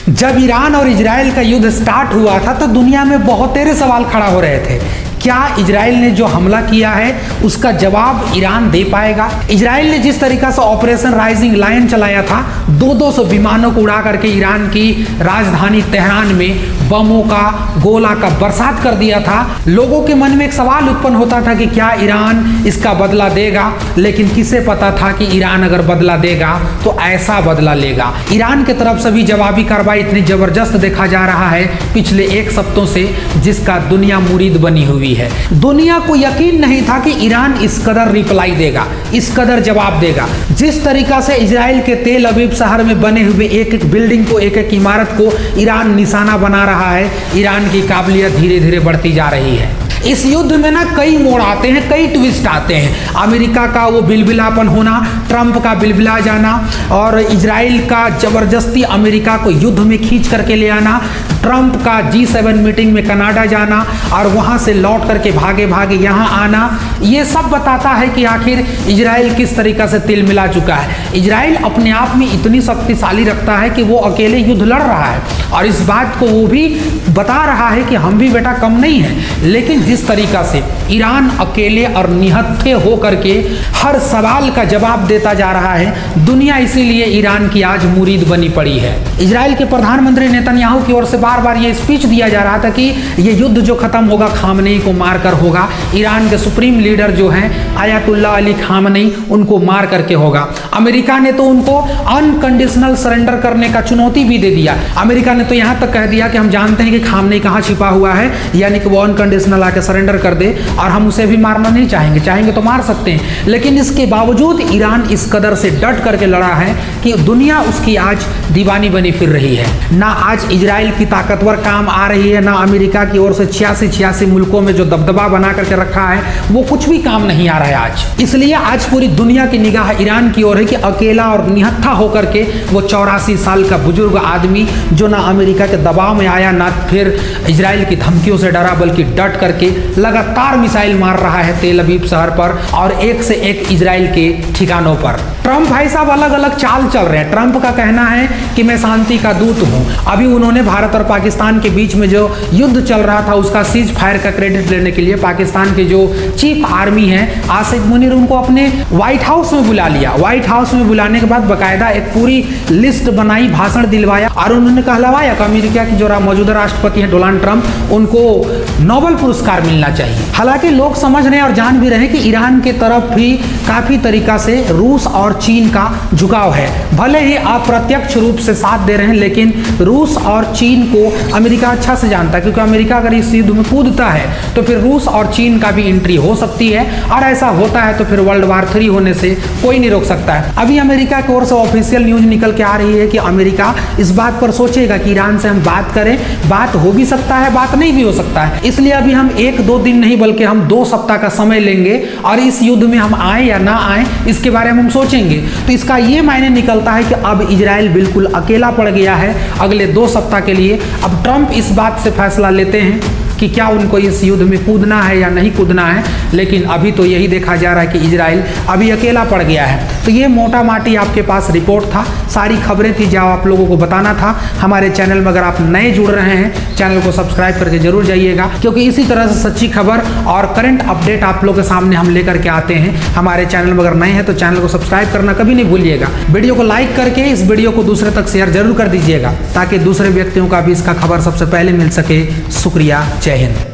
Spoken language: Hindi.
जब ईरान और इजराइल का युद्ध स्टार्ट हुआ था तो दुनिया में बहुत तेरे सवाल खड़ा हो रहे थे। क्या इजराइल ने जो हमला किया है उसका जवाब ईरान दे पाएगा? इजराइल ने जिस तरीका से ऑपरेशन राइजिंग लायन चलाया था, 200 विमानों को उड़ा करके ईरान की राजधानी तेहरान में बमों का गोला का बरसात कर दिया था, लोगों के मन में एक सवाल उत्पन्न होता था कि क्या ईरान इसका बदला देगा। लेकिन किसे पता था कि ईरान अगर बदला देगा तो ऐसा बदला लेगा। ईरान की तरफ से भी जवाबी कार्रवाई इतनी जबरदस्त देखा जा रहा है पिछले एक सप्ताह से, जिसका दुनिया मुरीद बनी हुई है। दुनिया को यकीन नहीं था कि ईरान इस कदर रिप्लाई देगा, इस कदर जवाब देगा। जिस तरीका से इजराइल के तेल अवीव शहर में बने हुए एक एक बिल्डिंग को, एक एक इमारत को ईरान निशाना बना रहा है, ईरान की काबिलियत धीरे धीरे बढ़ती जा रही है। इस युद्ध में ना कई मोड़ आते हैं, कई ट्विस्ट आते हैं। अमेरिका का वो बिलबिलापन होना, ट्रंप का बिलबिला जाना और इजराइल का जबरदस्ती अमेरिका को युद्ध में खींच करके ले आना, ट्रंप का G7 मीटिंग में कनाडा जाना और वहाँ से लौट करके भागे भागे यहाँ आना, ये सब बताता है कि आखिर इजराइल किस तरीका से तिल मिला चुका है। इजराइल अपने आप में इतनी शक्तिशाली रखता है कि वो अकेले युद्ध लड़ रहा है और इस बात को वो भी बता रहा है कि हम भी बेटा कम नहीं हैं। लेकिन जिस तरीका से ईरान अकेले और निहत्थे हो करके हर सवाल का जवाब देता जा रहा है, दुनिया इसीलिए ईरान की आज मुरीद बनी पड़ी है। इजराइल के प्रधानमंत्री नेतन्याहू की ओर से बार बार ये स्पीच दिया जा रहा था कि ये युद्ध जो खत्म होगा खामनेई को मारकर होगा। ईरान के सुप्रीम लीडर जो हैं आयतुल्लाह अली खामनेई, उनको मार करके होगा। अमेरिका ने तो उनको अनकंडीशनल सरेंडर करने का चुनौती भी दे दिया। अमेरिका ने तो यहाँ तक कह दिया कि हम जानते हैं कि खामनेई कहाँ छिपा हुआ है, यानी कि वो अनकंडीशनल आके सरेंडर कर दे और हम उसे भी मारना नहीं चाहेंगे, चाहेंगे तो मार सकते हैं। लेकिन इसके बावजूद ईरान इस कदर से डट करके लड़ा है कि दुनिया उसकी आज दीवानी बनी फिर रही है। ना आज इजराइल की ताकतवर काम आ रही है, ना अमेरिका की ओर से 86 मुल्कों में जो दबदबा बना करके रखा है वो कुछ भी काम नहीं आ रहा है आज। इसलिए आज पूरी दुनिया की निगाह ईरान की ओर है कि अकेला और निहत्था होकर के वो 84 साल का बुजुर्ग आदमी जो ना अमेरिका के दबाव में आया, ना फिर इजराइल की धमकियों से डरा, बल्कि डट करके लगातार मिसाइल मार रहा है तेल अवीव शहर पर और एक से एक इजराइल के ठिकानों पर। ट्रंप भाई साहब अलग अलग चाल चल रहे हैं। ट्रंप का कहना है कि मैं शांति का दूत हूं। अभी उन्होंने भारत और पाकिस्तान के बीच में जो युद्ध चल रहा था उसका सीज फायर का क्रेडिट लेने के लिए पाकिस्तान के जो चीफ आर्मी है आसिफ मुनीर, उनको अपने व्हाइट हाउस में बुला लिया। व्हाइट हाउस में बुलाने के बाद बाकायदा एक पूरी लिस्ट बनाई, भाषण दिलवाया और उन्होंने कहलवाया कि अमेरिका की जो मौजूदा राष्ट्रपति हैं डोनाल्ड ट्रंप, उनको नोबेल पुरस्कार मिलना चाहिए। हालांकि लोग समझ रहे हैं और जान भी रहे हैं कि ईरान के तरफ भी काफी तरीका से रूस और चीन का झुकाव है। भले ही अप्रत्यक्ष रूप से साथ दे रहे हैं, लेकिन रूस और चीन को अमेरिका अच्छा से जानता है, क्योंकि अमेरिका अगर इस युद्ध में कूदता है तो फिर रूस और चीन का भी एंट्री हो सकती है और ऐसा होता है तो फिर वर्ल्ड वार 3 होने से कोई नहीं रोक सकता है। अभी अमेरिका की ओर से ऑफिशियल न्यूज निकल के आ रही है कि अमेरिका इस बात पर सोचेगा कि ईरान से हम बात करें, बात हो भी सकता है, बात नहीं भी हो सकता है। इसलिए अभी हम 1-2 दिन नहीं बल्कि हम 2 सप्ताह का समय लेंगे और इस युद्ध में हम आए या ना आए इसके बारे में हम सोचेंगे। तो इसका ये मायने निकलता है कि अब इजराइल बिल्कुल अकेला पड़ गया है अगले 2 सप्ताह के लिए। अब ट्रंप इस बात से फैसला लेते हैं कि क्या उनको इस युद्ध में कूदना है या नहीं कूदना है, लेकिन अभी तो यही देखा जा रहा है कि इजराइल अभी अकेला पड़ गया है। तो ये मोटा माटी आपके पास रिपोर्ट था, सारी खबरें थी जो आप लोगों को बताना था। हमारे चैनल में अगर आप नए जुड़ रहे हैं, चैनल को सब्सक्राइब करके जरूर जाइएगा, क्योंकि इसी तरह से सच्ची खबर और करंट अपडेट आप लोगों के सामने हम लेकर के आते हैं। हमारे चैनल में अगर नए हैं तो चैनल को सब्सक्राइब करना कभी नहीं भूलिएगा। वीडियो को लाइक करके इस वीडियो को दूसरे तक शेयर जरूर कर दीजिएगा ताकि दूसरे व्यक्तियों का भी इसका खबर सबसे पहले मिल सके। शुक्रिया, जय हिंद।